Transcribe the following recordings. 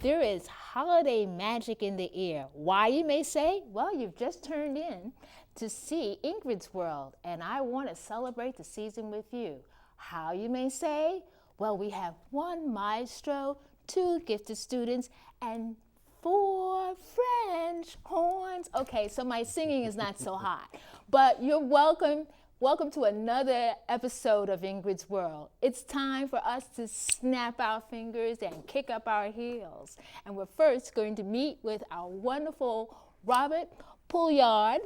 There is holiday magic in the air. Why, you may say? Well, you've just turned in to see Ingrid's World, and I want to celebrate the season with you. How, you may say? Well, we have one maestro, two gifted students, and four French horns. Okay, so my singing is not so hot, but you're welcome. Welcome to another episode of Ingrid's World. It's time for us to snap our fingers and kick up our heels. And we're first going to meet with our wonderful Robert Pouliard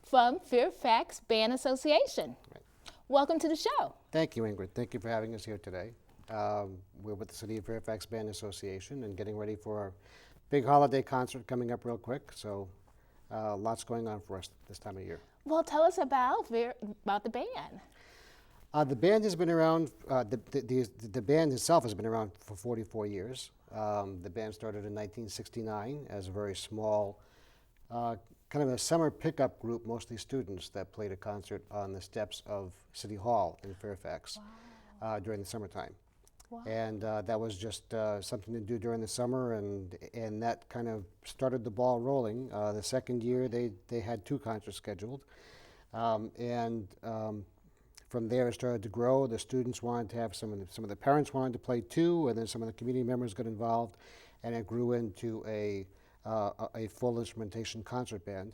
from Fairfax Band Association. Right. Welcome to the show. Thank you, Ingrid. Thank you for having us here today. We're with the City of Fairfax Band Association and getting ready for our big holiday concert coming up real quick. So lots going on for us this time of year. Well, tell us about the band. The band has been around, the band itself has been around for 44 years. The band started in 1969 as a very small, kind of a summer pickup group, mostly students, that played a concert on the steps of City Hall in Fairfax during the summertime. Wow. And that was just something to do during the summer, and that kind of started the ball rolling. The second year, they had two concerts scheduled, from there it started to grow. The students wanted to have some of the parents wanted to play too, and then some of the community members got involved, and it grew into a full instrumentation concert band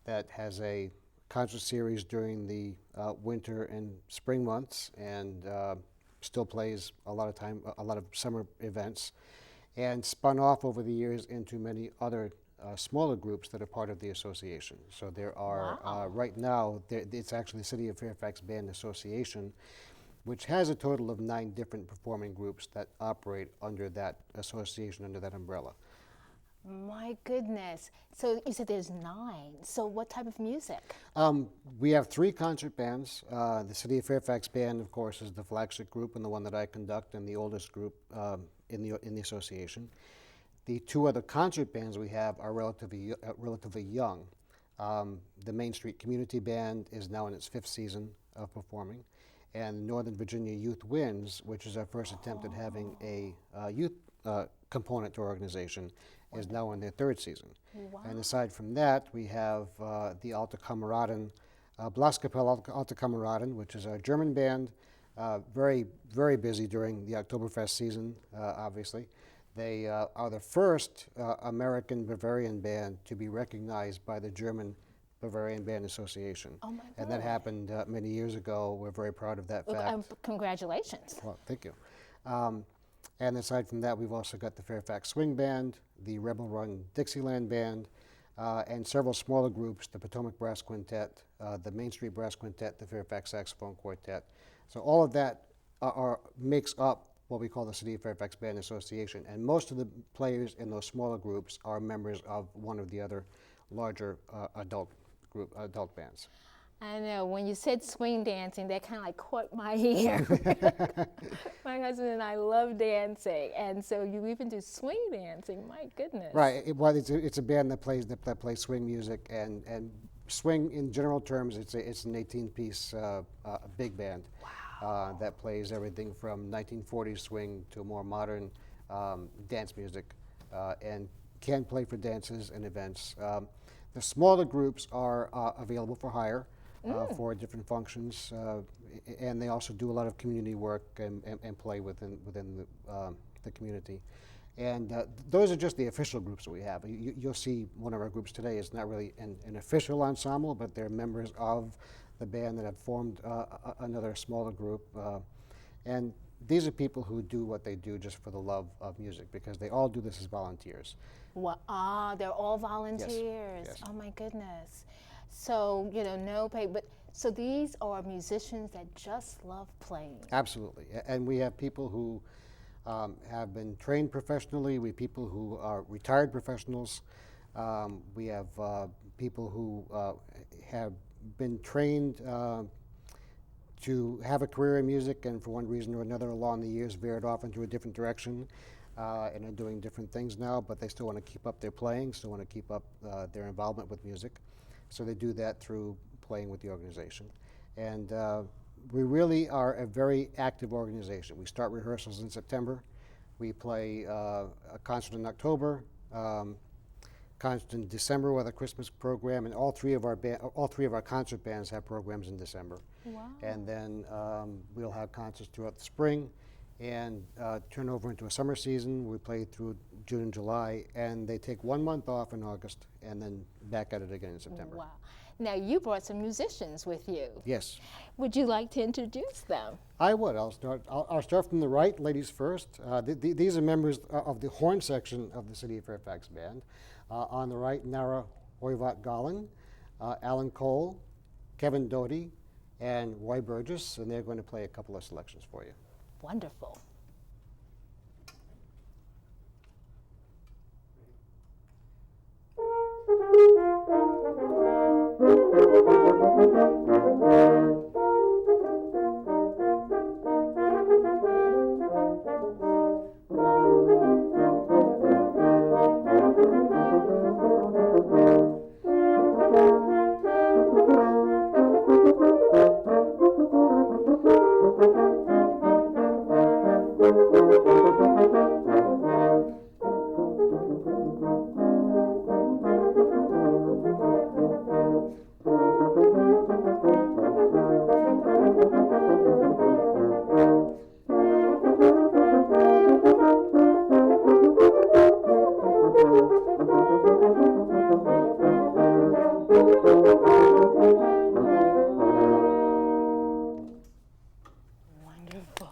that has a concert series during the winter and spring months, and still plays a lot of summer events, and spun off over the years into many other smaller groups that are part of the association. So there are, right now, it's actually the City of Fairfax Band Association, which has a total of 9 different performing groups that operate under that association, under that umbrella. My goodness. So you said there's 9. So what type of music? We have 3 concert bands. The City of Fairfax Band, of course, is the flagship group and the one that I conduct, and the oldest group in the association. The 2 other concert bands we have are relatively young. The Main Street Community Band is now in its 5th season of performing, and Northern Virginia Youth Winds, which is our first attempt at having a youth component to our organization, is now in their 3rd season. Wow. And aside from that, we have the Alte Kameraden, Blaskapelle Alte Kameraden, which is our German band, very, very busy during the Oktoberfest season, obviously. They are the first American Bavarian band to be recognized by the German Bavarian Band Association. Oh my And that God. happened many years ago. We're very proud of that fact. Congratulations. Well, thank you. And aside from that, we've also got the Fairfax Swing Band, the Rebel Run Dixieland Band, and several smaller groups, the Potomac Brass Quintet, the Main Street Brass Quintet, the Fairfax Saxophone Quartet. So all of that makes up what we call the City of Fairfax Band Association. And most of the players in those smaller groups are members of one of the other larger adult bands. I know, when you said swing dancing, that kind of like caught my ear. My husband and I love dancing, and so you even do swing dancing, my goodness. Right, it's a band that plays swing music, and swing in general terms, it's an 18-piece big band. Wow. That plays everything from 1940s swing to more modern dance music, and can play for dances and events. The smaller groups are available for hire for different functions, and they also do a lot of community work and play within the community. And those are just the official groups that we have. You'll see one of our groups today is not really an official ensemble, but they're members of the band that have formed another smaller group. And these are people who do what they do just for the love of music, because they all do this as volunteers. Well, they're all volunteers. Yes. Oh my goodness. So, no pay, but so these are musicians that just love playing. Absolutely. And we have people who have been trained professionally. We have people who are retired professionals. We have people who have been trained to have a career in music, and for one reason or another along the years veered off into a different direction and are doing different things now, but they still want to keep up their playing, still want to keep up their involvement with music. So they do that through playing with the organization. And we really are a very active organization. We start rehearsals in September. We play a concert in October, concert in December with a Christmas program, and all three of our concert bands have programs in December. Wow. And then we'll have concerts throughout the spring, and turn over into a summer season. We play through June and July, and they take 1 month off in August, and then back at it again in September. Wow. Now, you brought some musicians with you. Yes. Would you like to introduce them? I would. I'll start from the right, ladies first. These are members of the horn section of the City of Fairfax Band. On the right, Nara Hoyvat Gallen, Alan Cole, Kevin Doty, and Roy Burgess, and they're going to play a couple of selections for you. Wonderful. Wonderful.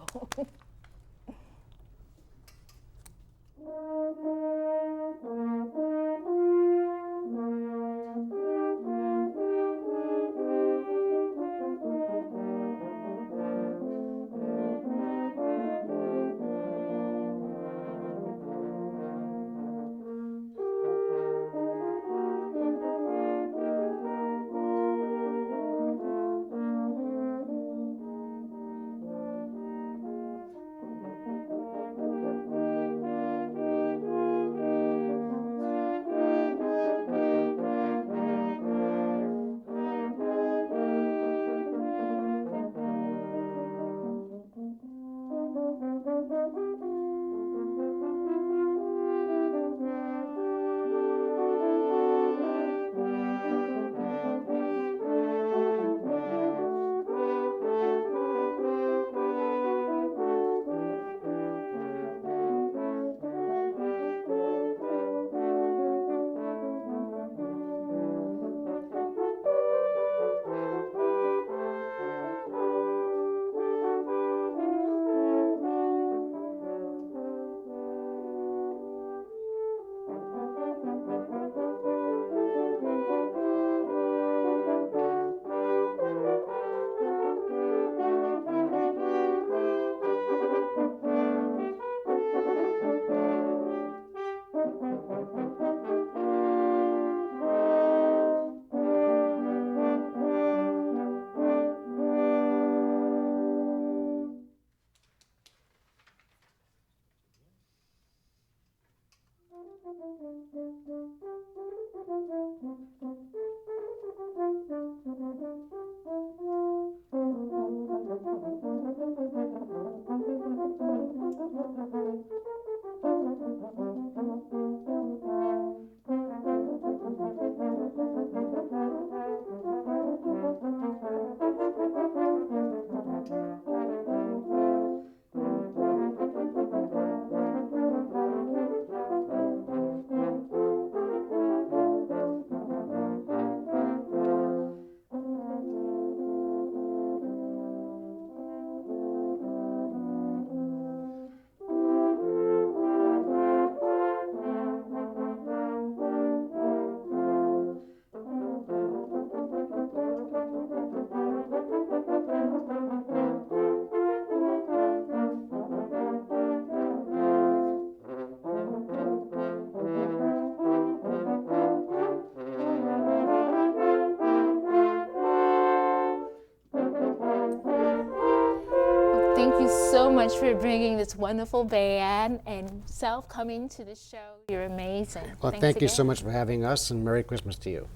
Thank you so much for bringing this wonderful band and self coming to the show. You're amazing. Well, Thanks thank you again. so much for having us, and Merry Christmas to you.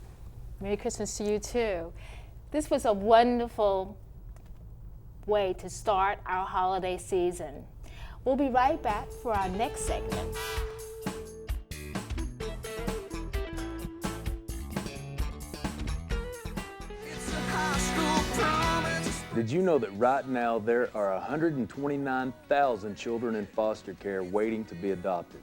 Merry Christmas to you too. This was a wonderful way to start our holiday season. We'll be right back for our next segment. Did you know that right now there are 129,000 children in foster care waiting to be adopted?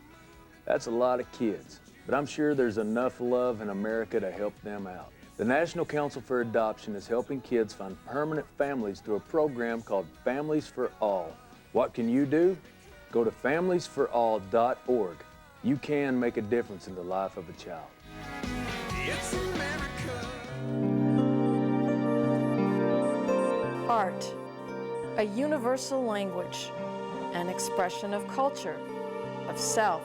That's a lot of kids, but I'm sure there's enough love in America to help them out. The National Council for Adoption is helping kids find permanent families through a program called Families for All. What can you do? Go to familiesforall.org. You can make a difference in the life of a child. It's America. Art, a universal language, an expression of culture, of self.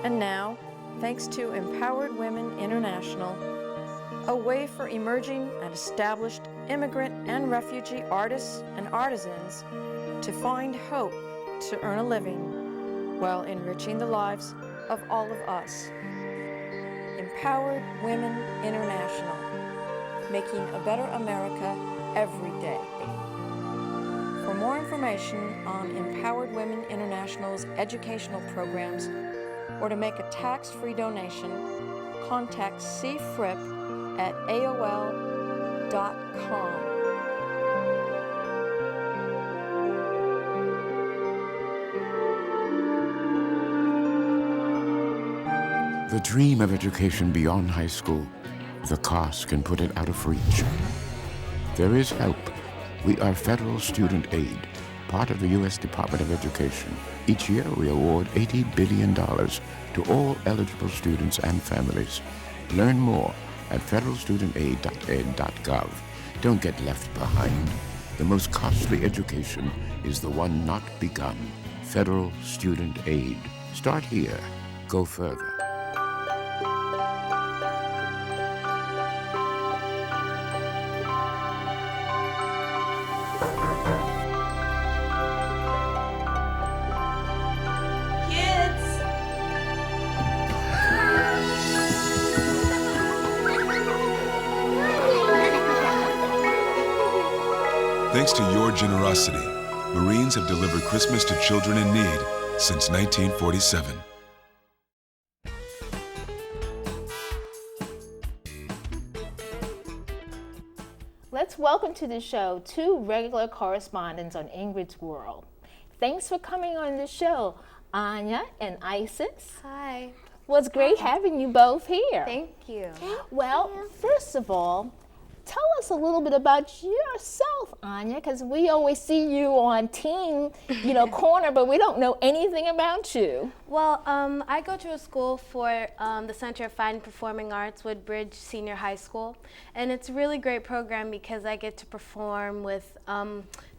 And now, thanks to Empowered Women International, a way for emerging and established immigrant and refugee artists and artisans to find hope to earn a living while enriching the lives of all of us. Empowered Women International, making a better America every day. For more information on Empowered Women International's educational programs or to make a tax-free donation, contact cfrip@aol.com. The dream of education beyond high school, the cost can put it out of reach. There is help. We are federal student aid, part of the U.S. Department of Education. Each year we award $80 billion to all eligible students and families. Learn more at federalstudentaid.ed.gov. Don't get left behind. The most costly education is the one not begun. Federal Student Aid. Start here. Go further. Thanks to your generosity, Marines have delivered Christmas to children in need since 1947. Let's welcome to the show two regular correspondents on Ingrid's World. Thanks for coming on the show, Anya and Isis. Hi. Well, it's great having you both here. Thank you. Well, first of all, tell us a little bit about yourself, Anya, because we always see you on Teen, Corner, but we don't know anything about you. Well, I go to a school for the Center of Fine and Performing Arts, Woodbridge Senior High School, and it's a really great program because I get to perform with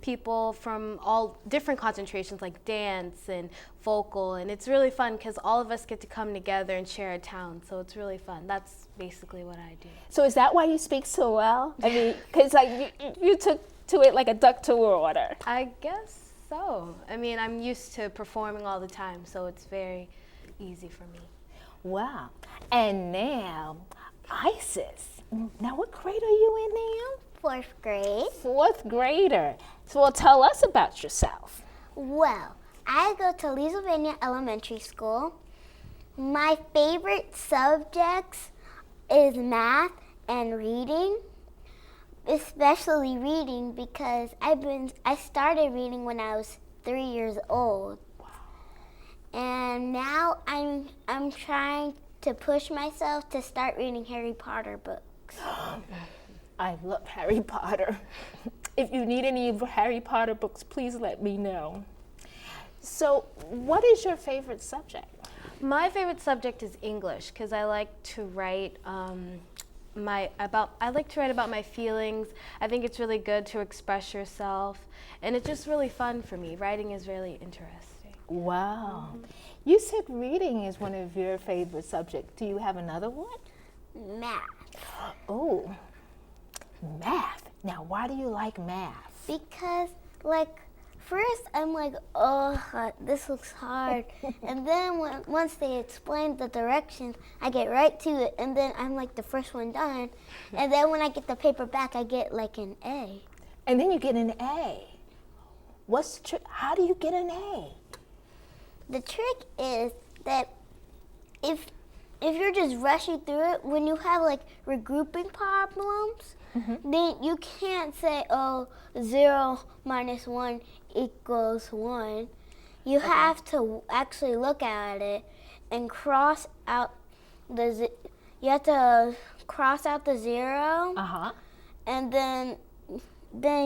people from all different concentrations like dance and vocal, and it's really fun because all of us get to come together and share a town, so it's really fun. That's basically what I do. So is that why you speak so well? I mean, because you took to it like a duck to water. I guess so. I mean, I'm used to performing all the time, so it's very easy for me. Wow. And now, Isis. Now, what grade are you in now? 4th grade. 4th grader. So, well, tell us about yourself. Well, I go to Leesylvania Elementary School. My favorite subjects is math and reading, especially reading because I started reading when I was 3 years old. Wow. And now I'm trying to push myself to start reading Harry Potter books. I love Harry Potter. If you need any Harry Potter books, please let me know. So, what is your favorite subject? My favorite subject is English because I like to write I like to write about my feelings. I think it's really good to express yourself, and it's just really fun for me. Writing is really interesting. Wow. You said reading is one of your favorite subjects. Do you have another one? Math. Oh, math. Now, why do you like math? Because, first I'm like, oh, this looks hard. And then once they explain the directions, I get right to it. And then I'm like the first one done. And then when I get the paper back, I get like an A. And then you get an A. What's the trick? How do you get an A? The trick is that if you're just rushing through it, when you have like regrouping problems, then you can't say, oh, 0 minus 1 equals 1. You have to actually look at it and cross out the you have to cross out the 0. And then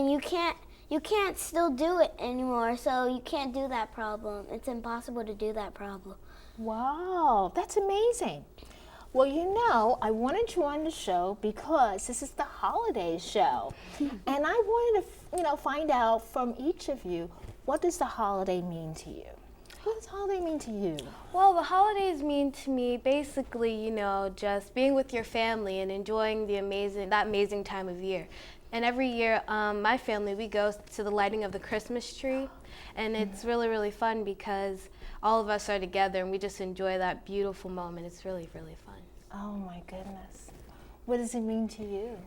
you can't still do it anymore, so you can't do that problem. It's impossible to do that problem. Wow, that's amazing. Well, you know, I wanted you on the show because this is the holiday show. And I wanted to, find out from each of you, what does the holiday mean to you? What does holiday mean to you? Well, the holidays mean to me basically, just being with your family and enjoying that amazing time of year. And every year, my family, we go to the lighting of the Christmas tree. And it's really, really fun because all of us are together and we just enjoy that beautiful moment. It's really, really fun. Oh my goodness. What does it mean to you?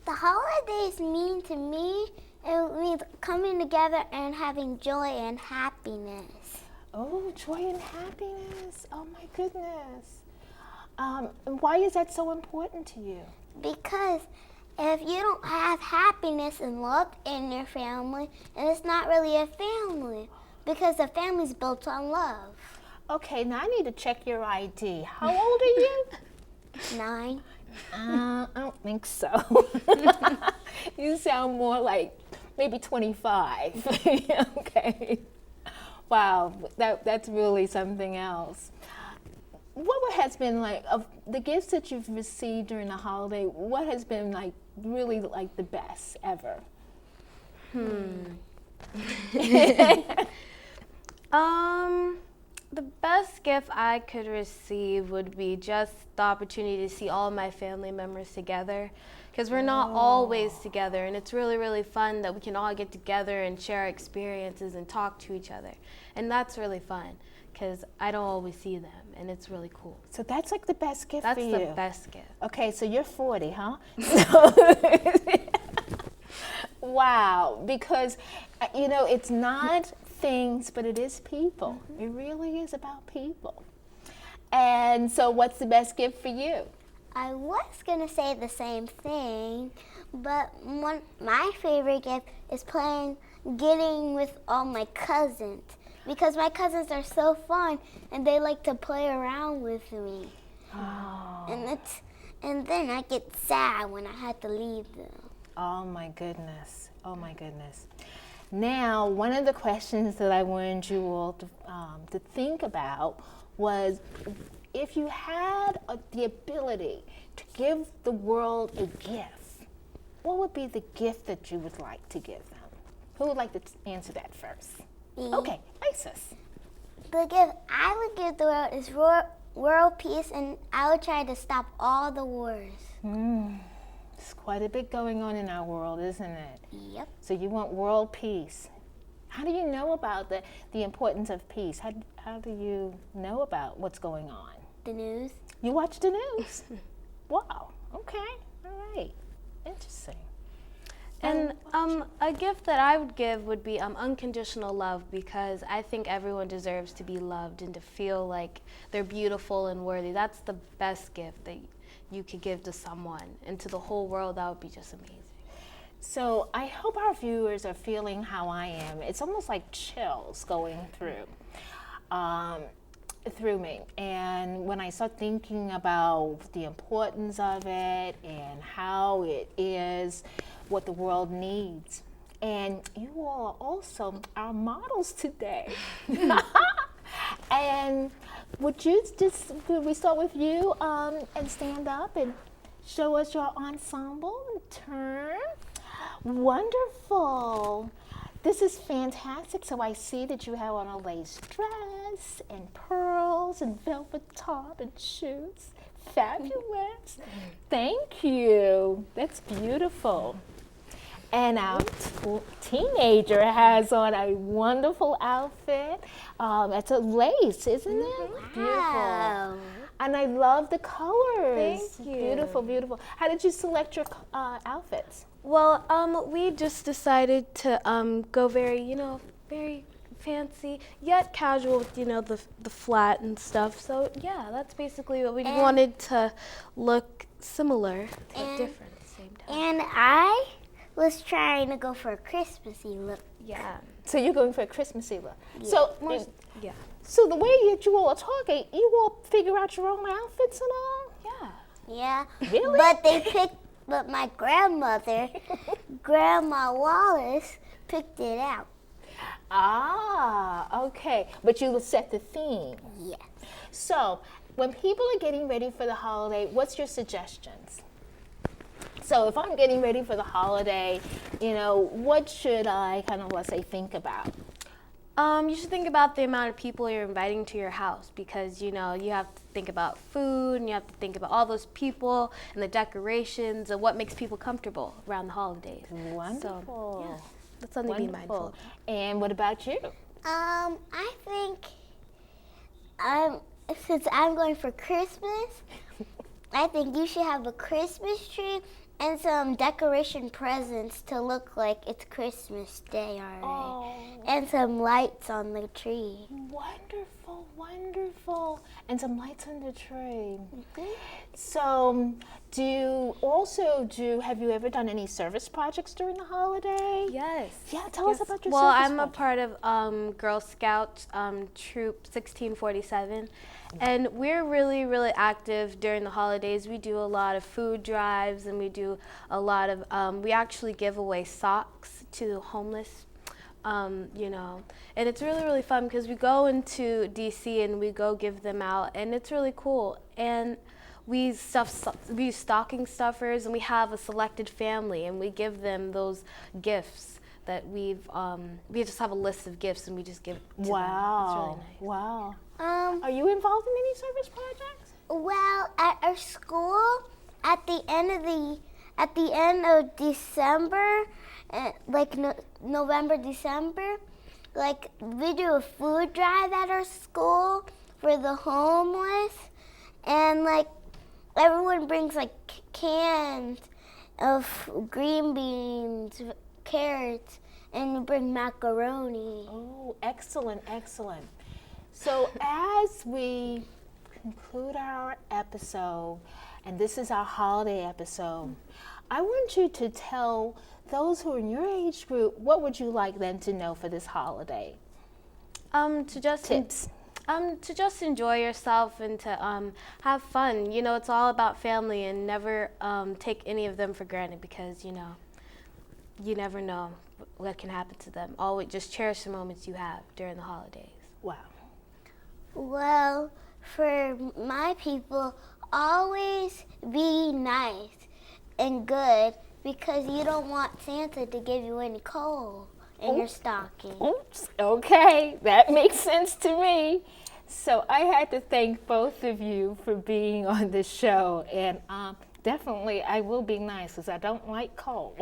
The holidays mean to me, it means coming together and having joy and happiness. Oh, joy and happiness. Oh my goodness. Why is that so important to you? Because if you don't have happiness and love in your family, and it's not really a family, because a family's built on love. Okay, now I need to check your ID. How old are you? 9. I don't think so. You sound more like maybe 25. Okay. Wow, that's really something else. What has been like, of the gifts that you've received during the holiday, what has been like really like the best ever? The best gift I could receive would be just the opportunity to see all of my family members together, because we're not always together, and it's really, really fun that we can all get together and share our experiences and talk to each other. And that's really fun, because I don't always see them, and it's really cool. So that's like the best gift That's for you? the best gift. Okay, so you're 40, huh? Wow, because, it's not things, but it is people. It really is about people. And so what's the best gift for you? I was going to say the same thing, but my favorite gift is getting with all my cousins, because my cousins are so fun and they like to play around with me. Oh. And then I get sad when I have to leave them. Oh my goodness. Oh my goodness. Now, one of the questions that I wanted you all to think about was, if you had the ability to give the world a gift, what would be the gift that you would like to give them? Who would like to answer that first? Me. Okay, Isis. The gift I would give the world is world peace, and I would try to stop all the wars. There's quite a bit going on in our world, isn't it? Yep. So you want world peace. How do you know about the importance of peace? How do you know about what's going on? The news. You watch the news? Wow, okay, all right, interesting. And a gift that I would give would be unconditional love, because I think everyone deserves to be loved and to feel like they're beautiful and worthy. That's the best gift that you could give to someone, and to the whole world. That would be just amazing. So I hope our viewers are feeling how I am. It's almost like chills going through me. And when I start thinking about the importance of it and how it is what the world needs. And you all are also our models today. And could we start with you and stand up and show us your ensemble and turn? Wonderful. This is fantastic. So I see that you have on a lace dress and pearls and velvet top and shoes. Fabulous. Thank you. That's beautiful. And our teenager has on a wonderful outfit. It's a lace, isn't it? Beautiful. And I love the colors. Thank you. Beautiful, beautiful. How did you select your outfits? Well, we just decided to go very fancy yet casual with, you know, the flat and stuff. So yeah, that's basically what we wanted to look similar but different at the same time. And I was trying to go for a Christmassy look. Yeah. So you're going for a Christmassy look. Yeah. So, Yeah. so the way that you all are talking, you all figure out your own outfits and all? Yeah. Yeah. Really? But my grandmother, Grandma Wallace, picked it out. Ah, okay. But you will set the theme. Yes. So when people are getting ready for the holiday, what's your suggestions? So if I'm getting ready for the holiday, you know, what should I kind of, let's say, think about? You should think about the amount of people you're inviting to your house, because, you know, you have to think about food and you have to think about all those people and the decorations and what makes people comfortable around the holidays. Wonderful. So, yeah, that's something to be mindful of. And what about you? I think since I'm going for Christmas, I think you should have a Christmas tree and some decoration presents to look like it's Christmas Day already. Oh. And some lights on the tree. Wonderful, wonderful. And some lights on the tree. So have you ever done any service projects during the holiday? Yes. Yeah, tell us about your Well, service I'm a project. part of Girl Scouts Troop 1647, and we're really, really active during the holidays. We do a lot of food drives, and we do a lot of, we actually give away socks to the homeless, you know, and it's really, really fun because we go into DC and we go give them out, and it's really cool. And we use stocking stuffers, and we have a selected family, and we give them those gifts that we just have a list of gifts, and we just give it to them. It's really nice. Wow. Are you involved in any service projects? Well, at our school, at the end of December, like November, December, like we do a food drive at our school for the homeless, and like everyone brings like cans of green beans, carrots, and you bring macaroni. Oh, excellent, excellent. So as we conclude our episode, and this is our holiday episode, I want you to tell those who are in your age group, what would you like them to know for this holiday? Tips. To just enjoy yourself and to have fun. You know, it's all about family, and never take any of them for granted, because, you know, you never know what can happen to them. Always just cherish the moments you have during the holidays. Wow. Well, for my people, always be nice and good, because you don't want Santa to give you any coal in your stocking. Oops. Okay, that makes sense to me. So I had to thank both of you for being on the show, and definitely I will be nice, because I don't like coal.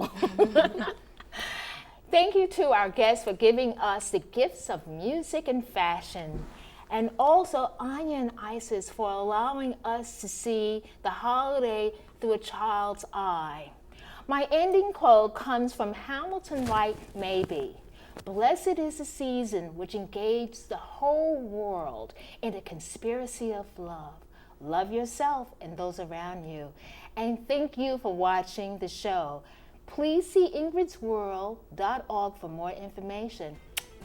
Thank you to our guests for giving us the gifts of music and fashion, and also Anya and Isis for allowing us to see the holiday through a child's eye. My ending quote comes from Hamilton Wright Mabie. Blessed is the season which engages the whole world in a conspiracy of love. Love yourself and those around you. And thank you for watching the show. Please see ingridsworld.org for more information.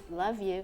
Love you.